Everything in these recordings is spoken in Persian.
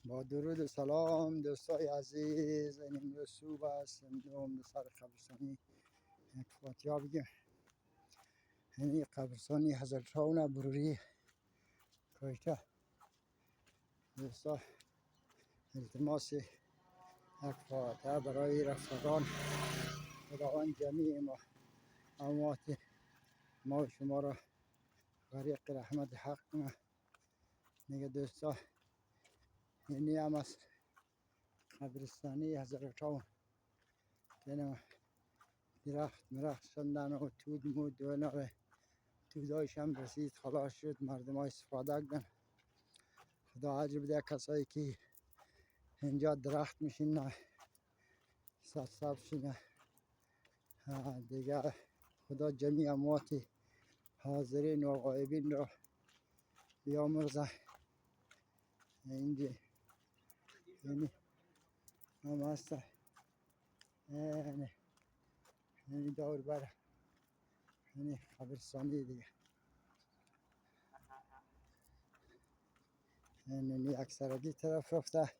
با درود و سلام دوستای عزیز، این امروز صبح است. امروز به سر قبرستانی یک فاتحه بگیم. این قبرستانی حضرت شاهون بروری کویته. دوستا التماس یک فاتحه برای رفتگان. خداوند جمیع اموات ما و شما را غریق رحمت حق کنه. دیگه دوستا اینی هم از قبرستانی حضرت شاهون که درخت شدن و تود مود و اینا تودایش هم رسید، خلاص شد، مردم ها استفاده کردن. خدا اجر بده کسایی که اینجا درخت میشینه سبز شینه. دیگه خدا جمیع اموات حاضرین و غایبین را بیامرزه. اینجا اینی هم هست، اینی دور بر اینی قبرستانی دیگه. اینی اکثرگی طرف رفته،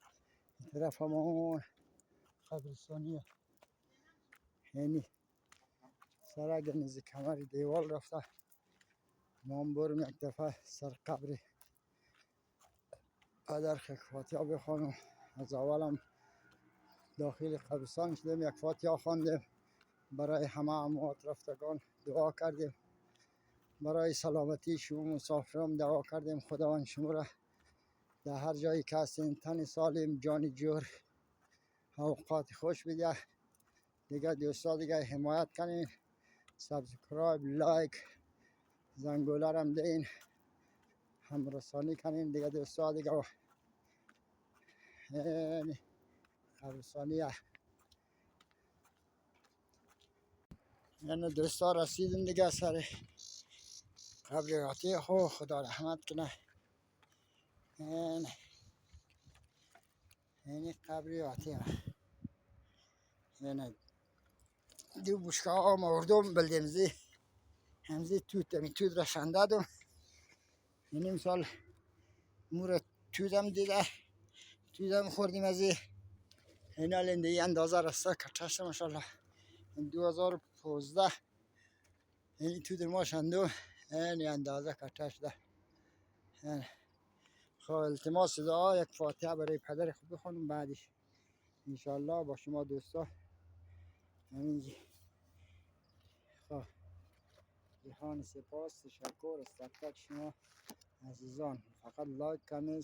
این طرف همون قبرستانیه. اینی سرک نزد کمر دیوال رفته. ما هم برم یک دفعه سر قبر پدر فاتحه بخوانم. از اولم داخل قبرستان شدیم، یک فاتحه خواندیم، برای همه اموات رفتگان دعا کردیم، برای سلامتی شما مسافران دعا کردیم. خداوند شما را در هر جایی که هستین تن سالم، جان جور، اوقات خوش بده. دیگه دوستا دیگه حمایت کنین، سابسکرایب، لایک، زنگوله را هم دین، همرسانی کنین. دیگه دوستا دیگه قبرستانیه. یعنی دوستا رسیدیم دیگه سر قبر عتیق. خدا رحمت کنه. این قبر عتیق، یعنی دو بشکه آم آوردم بلدیم همزی توت را شنددم. این امسال مور توتم دیده، توتم خوردیم از این الان دیگه اندازه رسته کتشت ماشاءالله. 2015 این توت ما شندم، این اندازه کتش ده. خب التماس دعا یک فاتحه برای پدر خوب بخونم، بعدش انشالله با شما دوستا همینجی. خب جهان سپاس، تشکر از تک تک شما عزیزان. فقط لایک کنین،